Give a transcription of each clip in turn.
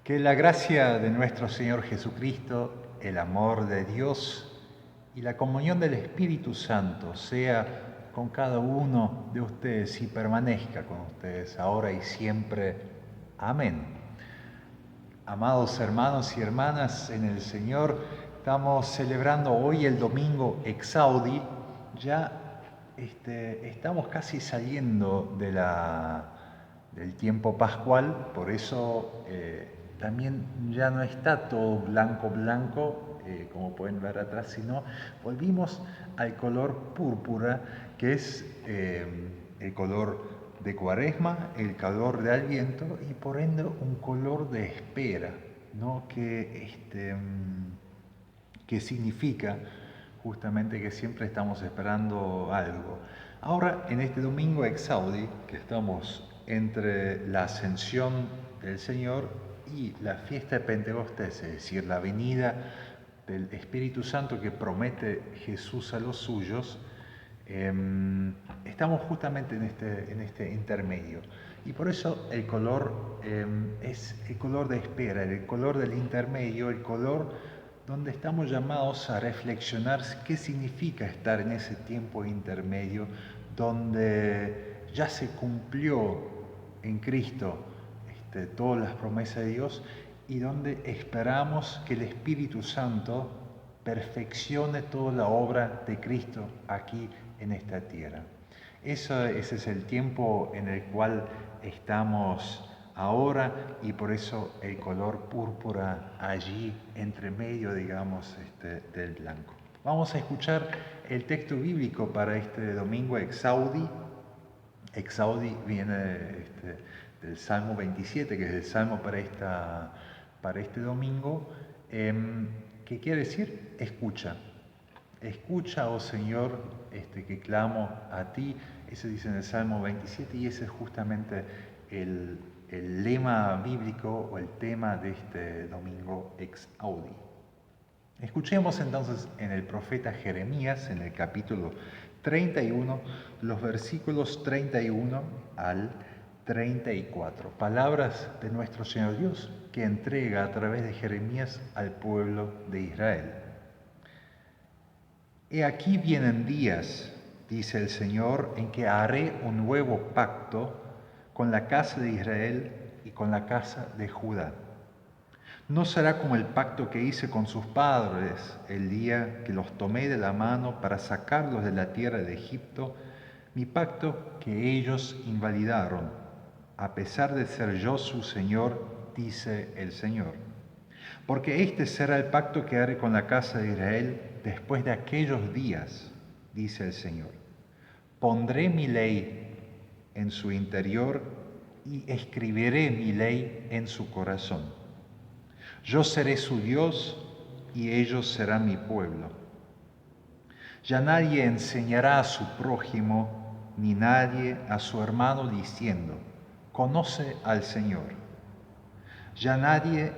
Que la gracia de nuestro Señor Jesucristo, el amor de Dios y la comunión del Espíritu Santo sea con cada uno de ustedes y permanezca con ustedes ahora y siempre. Amén. Amados hermanos y hermanas en el Señor, estamos celebrando hoy el domingo Exaudi. Ya estamos casi saliendo del tiempo pascual, por eso también ya no está todo blanco, como pueden ver atrás, sino volvimos al color púrpura, que es el color de Cuaresma, el color de Adviento y por ende un color de espera, ¿no? Que significa justamente que siempre estamos esperando algo. Ahora, en este domingo Exaudi, que estamos entre la ascensión del Señor y la fiesta de Pentecostés, es decir, la venida del Espíritu Santo que promete Jesús a los suyos, estamos justamente en este intermedio. Y por eso el color es el color de espera, el color del intermedio, el color donde estamos llamados a reflexionar qué significa estar en ese tiempo intermedio, donde ya se cumplió en Cristo todas las promesas de Dios y donde esperamos que el Espíritu Santo perfeccione toda la obra de Cristo aquí en esta tierra. Ese es el tiempo en el cual estamos ahora y por eso el color púrpura allí entre medio, digamos, del blanco. Vamos a escuchar el texto bíblico para este domingo Exaudi. Exaudi viene del Salmo 27, que es el Salmo para este domingo, que quiere decir escucha. Escucha, oh Señor, que clamo a ti. Ese dice en el Salmo 27 y ese es justamente el lema bíblico o el tema de este domingo Exaudi. Escuchemos entonces en el profeta Jeremías, en el capítulo 31, los versículos 31 al 34. Palabras de nuestro Señor Dios que entrega a través de Jeremías al pueblo de Israel. He aquí vienen días, dice el Señor, en que haré un nuevo pacto con la casa de Israel y con la casa de Judá. No será como el pacto que hice con sus padres el día que los tomé de la mano para sacarlos de la tierra de Egipto, mi pacto que ellos invalidaron, a pesar de ser yo su Señor, dice el Señor. Porque este será el pacto que haré con la casa de Israel después de aquellos días, dice el Señor. Pondré mi ley en su interior y escribiré mi ley en su corazón. Yo seré su Dios y ellos serán mi pueblo. Ya nadie enseñará a su prójimo ni nadie a su hermano diciendo, conoce al Señor. Ya nadie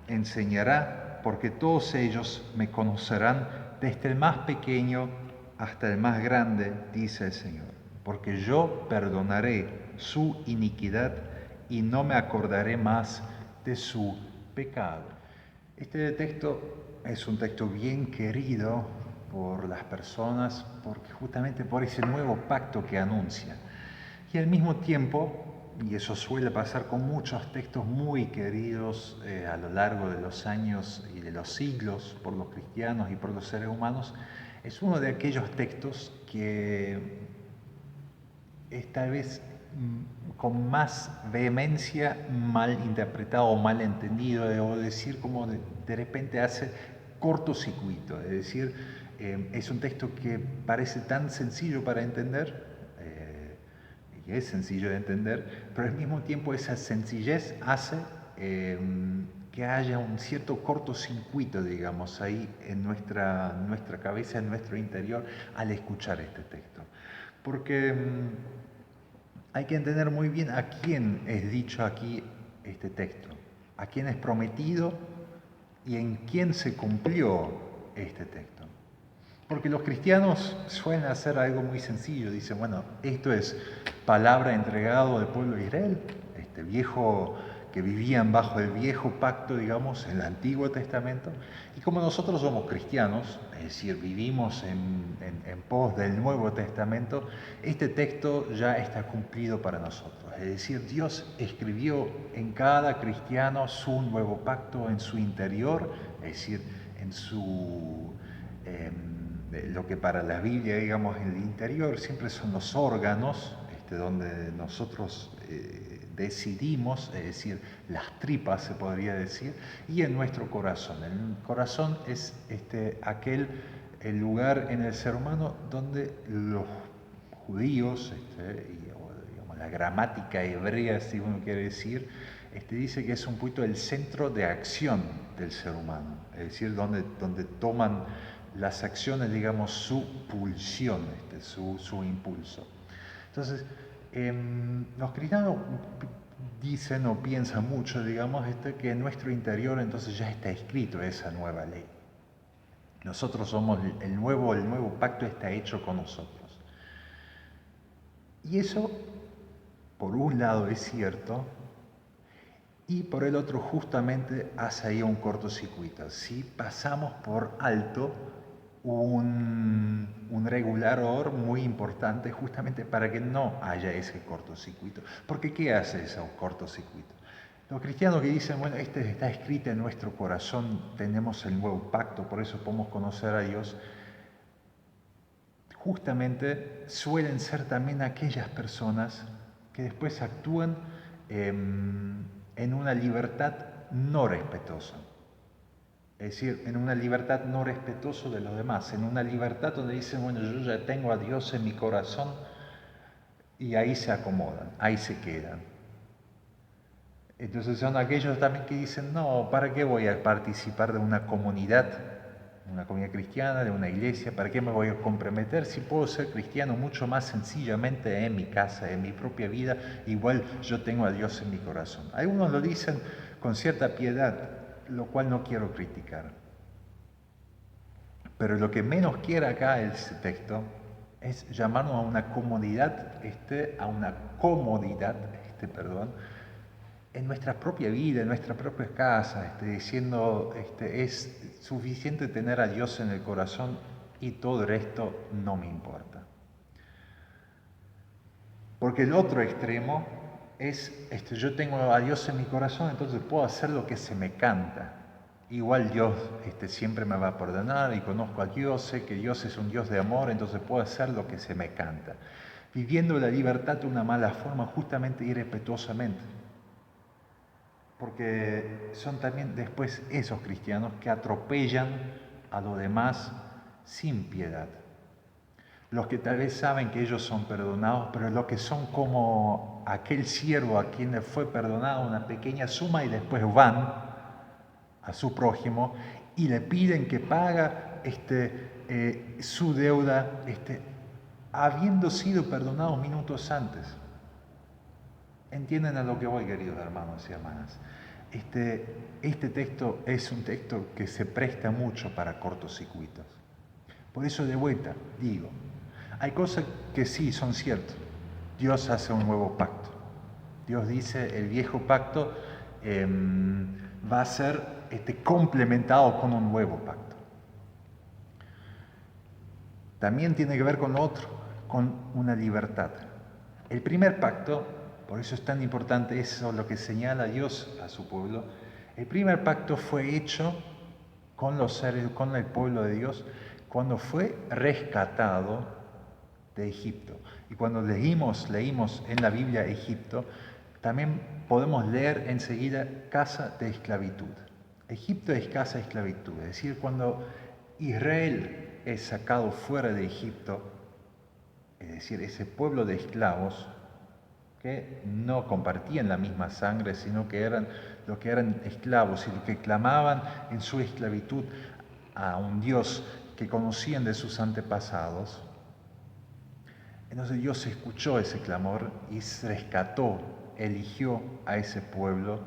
enseñará porque todos ellos me conocerán desde el más pequeño hasta el más grande, dice el Señor. Porque yo perdonaré su iniquidad y no me acordaré más de su pecado. Este texto es un texto bien querido por las personas porque justamente por ese nuevo pacto que anuncia. Y al mismo tiempo, y eso suele pasar con muchos textos muy queridos a lo largo de los años y de los siglos por los cristianos y por los seres humanos, es uno de aquellos textos que es tal vez con más vehemencia mal interpretado o mal entendido, debo decir, como de repente hace cortocircuito, es decir, es un texto que parece tan sencillo para entender, y es sencillo de entender, pero al mismo tiempo esa sencillez hace que haya un cierto cortocircuito, digamos, ahí en nuestra cabeza, en nuestro interior, al escuchar este texto. Porque hay que entender muy bien a quién es dicho aquí este texto. a quién es prometido y en quién se cumplió este texto. Porque los cristianos suelen hacer algo muy sencillo. Dicen, bueno, esto es palabra entregada al pueblo de Israel, este viejo que vivían bajo el viejo pacto, digamos, en el Antiguo Testamento. Y como nosotros somos cristianos, es decir, vivimos en pos del Nuevo Testamento, este texto ya está cumplido para nosotros. Es decir, Dios escribió en cada cristiano su nuevo pacto en su interior, es decir, en su... lo que para la Biblia, digamos, en el interior siempre son los órganos, donde nosotros decidimos, es decir, las tripas se podría decir, y en nuestro corazón. El corazón es el lugar en el ser humano donde los judíos, digamos, la gramática hebrea, si uno quiere decir, dice que es un poquito el centro de acción del ser humano, es decir, donde toman las acciones, digamos, su pulsión, su impulso. Entonces, los cristianos dicen o piensan mucho, digamos, que en nuestro interior entonces ya está escrito esa nueva ley. Nosotros somos el nuevo pacto está hecho con nosotros. Y eso, por un lado, es cierto, y por el otro justamente hace ahí un cortocircuito. Si pasamos por alto un regulador muy importante justamente para que no haya ese cortocircuito. Porque ¿qué hace ese cortocircuito? Los cristianos que dicen, bueno, está escrito en nuestro corazón, tenemos el nuevo pacto, por eso podemos conocer a Dios, justamente suelen ser también aquellas personas que después actúan en una libertad no respetuosa. Es decir, en una libertad no respetuosa de los demás, en una libertad donde dicen, bueno, yo ya tengo a Dios en mi corazón y ahí se acomodan, ahí se quedan. Entonces son aquellos también que dicen, no, ¿para qué voy a participar de una comunidad cristiana, de una iglesia? ¿Para qué me voy a comprometer si puedo ser cristiano mucho más sencillamente en mi casa, en mi propia vida? Igual yo tengo a Dios en mi corazón. Algunos lo dicen con cierta piedad, lo cual no quiero criticar. Pero lo que menos quiere acá este texto es llamarnos a una comodidad, en nuestra propia vida, en nuestra propia casa, diciendo, es suficiente tener a Dios en el corazón y todo el resto no me importa. Porque el otro extremo es, yo tengo a Dios en mi corazón, entonces puedo hacer lo que se me canta. Igual Dios siempre me va a perdonar y conozco a Dios, sé que Dios es un Dios de amor, entonces puedo hacer lo que se me canta. Viviendo la libertad de una mala forma, justamente irrespetuosamente. Porque son también después esos cristianos que atropellan a los demás sin piedad. Los que tal vez saben que ellos son perdonados, pero los que son como aquel siervo a quien le fue perdonada una pequeña suma y después van a su prójimo y le piden que paga su deuda habiendo sido perdonados minutos antes. ¿Entienden a lo que voy, queridos hermanos y hermanas? Este texto es un texto que se presta mucho para cortocircuitos. Por eso de vuelta digo, hay cosas que sí son ciertas. Dios hace un nuevo pacto. Dios dice, el viejo pacto va a ser complementado con un nuevo pacto. También tiene que ver con lo otro, con una libertad. El primer pacto, por eso es tan importante eso, lo que señala Dios a su pueblo, el primer pacto fue hecho con el pueblo de Dios, cuando fue rescatado de Egipto. Y cuando leímos en la Biblia Egipto, también podemos leer enseguida casa de esclavitud. Egipto es casa de esclavitud, es decir, cuando Israel es sacado fuera de Egipto, es decir, ese pueblo de esclavos que no compartían la misma sangre, sino que eran los que eran esclavos y los que clamaban en su esclavitud a un Dios que conocían de sus antepasados. Entonces Dios escuchó ese clamor y rescató, eligió a ese pueblo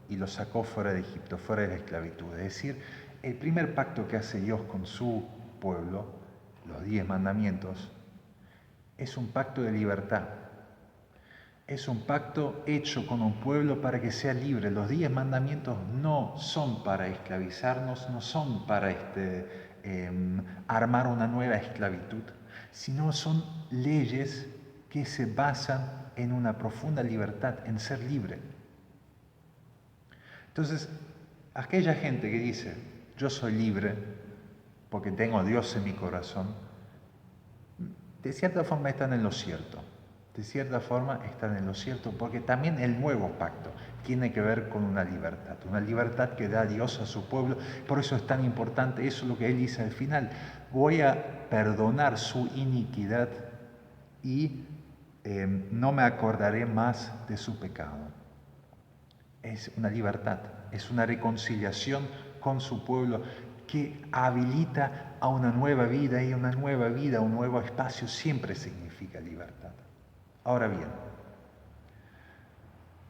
y los sacó fuera de Egipto, fuera de la esclavitud. Es decir, el primer pacto que hace Dios con su pueblo, los 10 mandamientos, es un pacto de libertad. Es un pacto hecho con un pueblo para que sea libre. Los 10 mandamientos no son para esclavizarnos, no son para armar una nueva esclavitud, sino son leyes que se basan en una profunda libertad, en ser libre. Entonces, aquella gente que dice, yo soy libre porque tengo a Dios en mi corazón, de cierta forma están en lo cierto. De cierta forma están en lo cierto, porque también el nuevo pacto tiene que ver con una libertad que da Dios a su pueblo. Por eso es tan importante, eso es lo que Él dice al final: voy a perdonar su iniquidad y no me acordaré más de su pecado. Es una libertad, es una reconciliación con su pueblo que habilita a una nueva vida, y una nueva vida, un nuevo espacio siempre significa libertad. Ahora bien,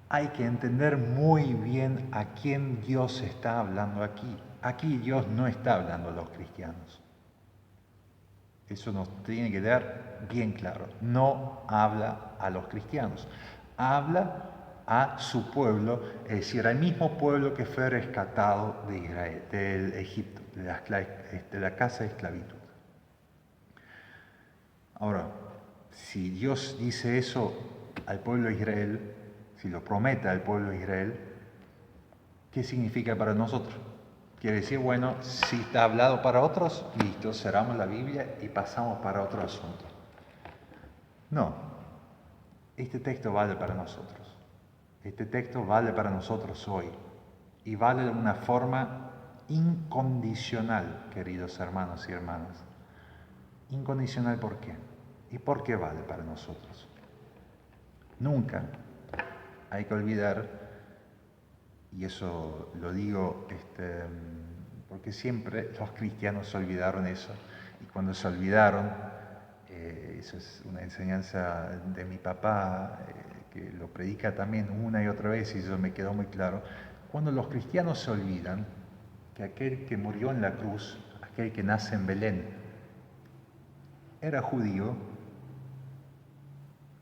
hay que entender muy bien a quién Dios está hablando aquí. Aquí Dios no está hablando a los cristianos. Eso nos tiene que dar bien claro. No habla a los cristianos. Habla a su pueblo, es decir, al mismo pueblo que fue rescatado de Israel, del Egipto, de la casa de esclavitud. Ahora, si Dios dice eso al pueblo de Israel, si lo promete al pueblo de Israel, ¿qué significa para nosotros? Quiere decir, bueno, si está hablado para otros, listo, cerramos la Biblia y pasamos para otro asunto. No, este texto vale para nosotros. Este texto vale para nosotros hoy y vale de una forma incondicional, queridos hermanos y hermanas. Incondicional, ¿por qué? ¿Y por qué vale para nosotros? Nunca hay que olvidar, y eso lo digo porque siempre los cristianos se olvidaron eso, y cuando se olvidaron, eso es una enseñanza de mi papá, que lo predica también una y otra vez, y eso me quedó muy claro. Cuando los cristianos se olvidan que aquel que murió en la cruz, aquel que nace en Belén, era judío,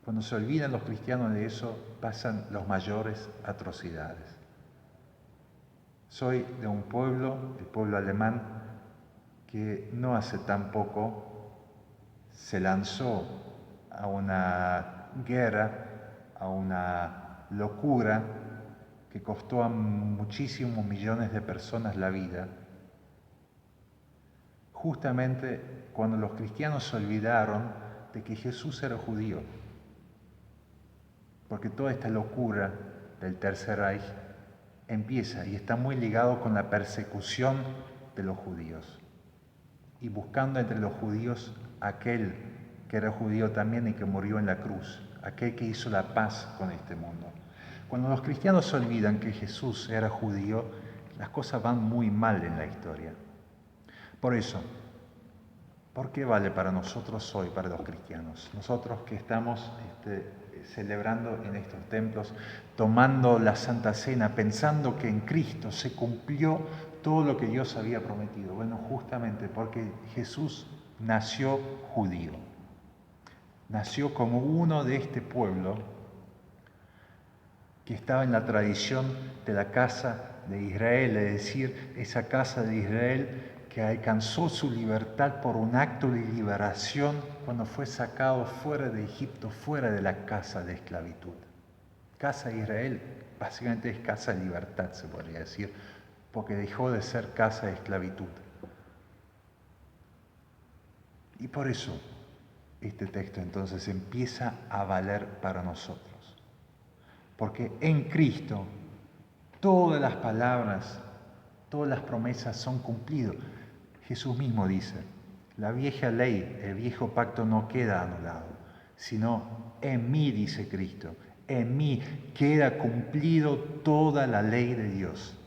cuando se olvidan los cristianos de eso, pasan las mayores atrocidades. Soy de un pueblo, el pueblo alemán, que no hace tan poco se lanzó a una guerra, a una locura que costó a muchísimos millones de personas la vida, justamente cuando los cristianos se olvidaron de que Jesús era judío. Porque toda esta locura del Tercer Reich empieza y está muy ligado con la persecución de los judíos, y buscando entre los judíos aquel que era judío también y que murió en la cruz, aquel que hizo la paz con este mundo. Cuando los cristianos se olvidan que Jesús era judío, las cosas van muy mal en la historia. Por eso, ¿por qué vale para nosotros hoy, para los cristianos? Nosotros que estamos celebrando en estos templos, tomando la Santa Cena, pensando que en Cristo se cumplió todo lo que Dios había prometido. Bueno, justamente porque Jesús nació judío, nació como uno de este pueblo que estaba en la tradición de la casa de Israel, es decir, esa casa de Israel que alcanzó su libertad por un acto de liberación cuando fue sacado fuera de Egipto, fuera de la casa de esclavitud. Casa de Israel básicamente es casa de libertad, se podría decir, porque dejó de ser casa de esclavitud. Y por eso este texto entonces empieza a valer para nosotros. Porque en Cristo todas las palabras, todas las promesas son cumplidas. Jesús mismo dice, la vieja ley, el viejo pacto no queda anulado, sino en mí, dice Cristo, en mí queda cumplido toda la ley de Dios.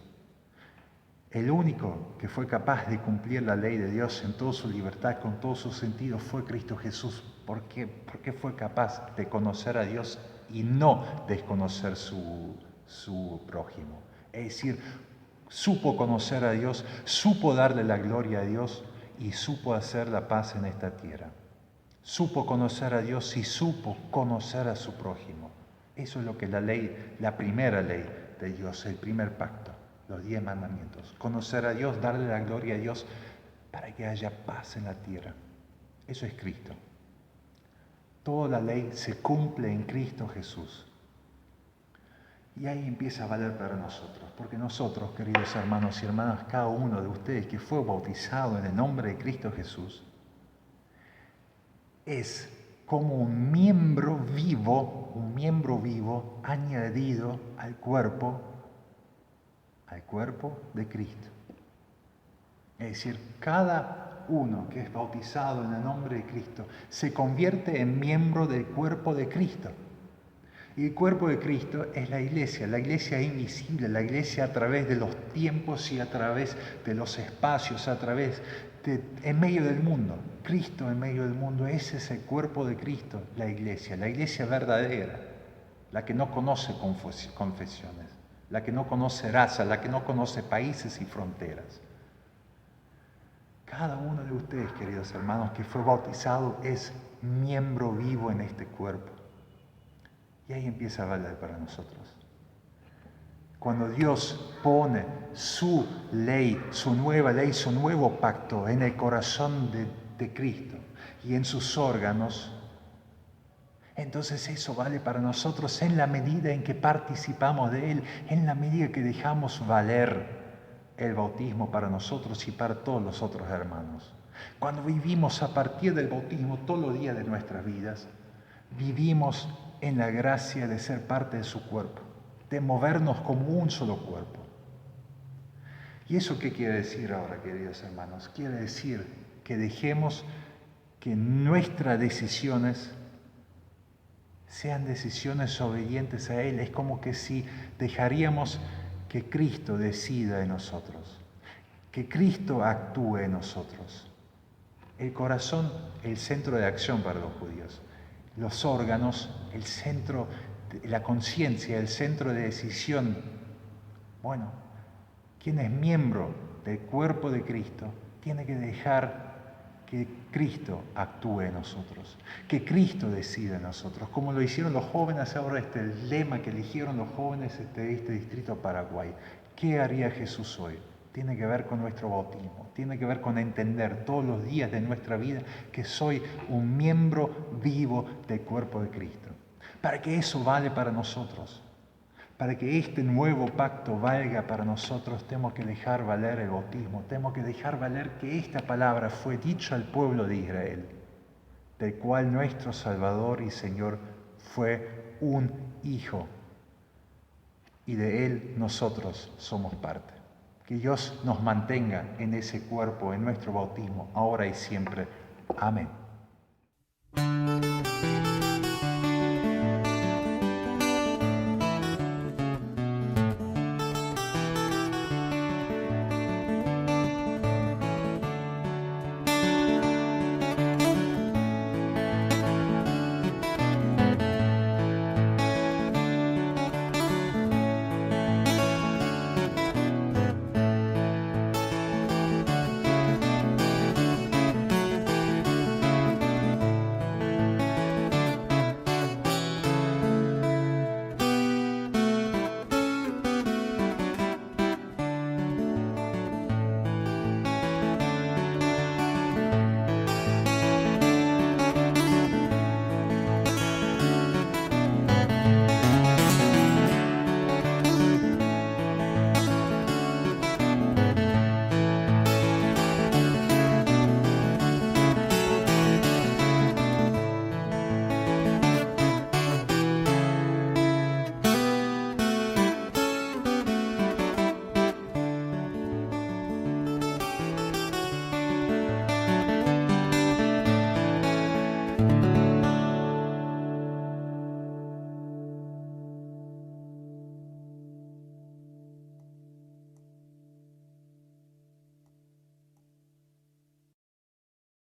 El único que fue capaz de cumplir la ley de Dios en toda su libertad, con todo su sentido, fue Cristo Jesús. ¿Por qué? Porque fue capaz de conocer a Dios y no desconocer su prójimo. Es decir, supo conocer a Dios, supo darle la gloria a Dios y supo hacer la paz en esta tierra. Supo conocer a Dios y supo conocer a su prójimo. Eso es lo que la ley, la primera ley de Dios, el primer pacto, los 10 mandamientos. Conocer a Dios, darle la gloria a Dios para que haya paz en la tierra. Eso es Cristo. Toda la ley se cumple en Cristo Jesús. Y ahí empieza a valer para nosotros, porque nosotros, queridos hermanos y hermanas, cada uno de ustedes que fue bautizado en el nombre de Cristo Jesús, es como un miembro vivo añadido al cuerpo de Cristo. Es decir, cada uno que es bautizado en el nombre de Cristo se convierte en miembro del cuerpo de Cristo. Y el cuerpo de Cristo es la iglesia invisible, la iglesia a través de los tiempos y a través de los espacios, en medio del mundo. Cristo en medio del mundo, ese es el cuerpo de Cristo, la iglesia verdadera, la que no conoce confesiones, la que no conoce raza, la que no conoce países y fronteras. Cada uno de ustedes, queridos hermanos, que fue bautizado es miembro vivo en este cuerpo. Y ahí empieza a valer para nosotros. Cuando Dios pone su ley, su nueva ley, su nuevo pacto en el corazón de Cristo y en sus órganos, entonces eso vale para nosotros en la medida en que participamos de Él, en la medida que dejamos valer el bautismo para nosotros y para todos los otros hermanos. Cuando vivimos a partir del bautismo todos los días de nuestras vidas, vivimos en la gracia de ser parte de su cuerpo, de movernos como un solo cuerpo. ¿Y eso qué quiere decir ahora, queridos hermanos? Quiere decir que dejemos que nuestras decisiones sean decisiones obedientes a Él. Es como que si dejaríamos que Cristo decida en nosotros, que Cristo actúe en nosotros. El corazón, el centro de acción para los judíos. Los órganos, el centro, la conciencia, el centro de decisión. Bueno, quien es miembro del cuerpo de Cristo tiene que dejar que Cristo actúe en nosotros, que Cristo decida en nosotros, como lo hicieron los jóvenes ahora, el lema que eligieron los jóvenes de este distrito Paraguay. ¿Qué haría Jesús hoy? Tiene que ver con nuestro bautismo, tiene que ver con entender todos los días de nuestra vida que soy un miembro vivo del cuerpo de Cristo. Para que eso vale para nosotros, para que este nuevo pacto valga para nosotros, tenemos que dejar valer el bautismo, tenemos que dejar valer que esta palabra fue dicha al pueblo de Israel, del cual nuestro Salvador y Señor fue un hijo, y de Él nosotros somos parte. Que Dios nos mantenga en ese cuerpo, en nuestro bautismo, ahora y siempre. Amén.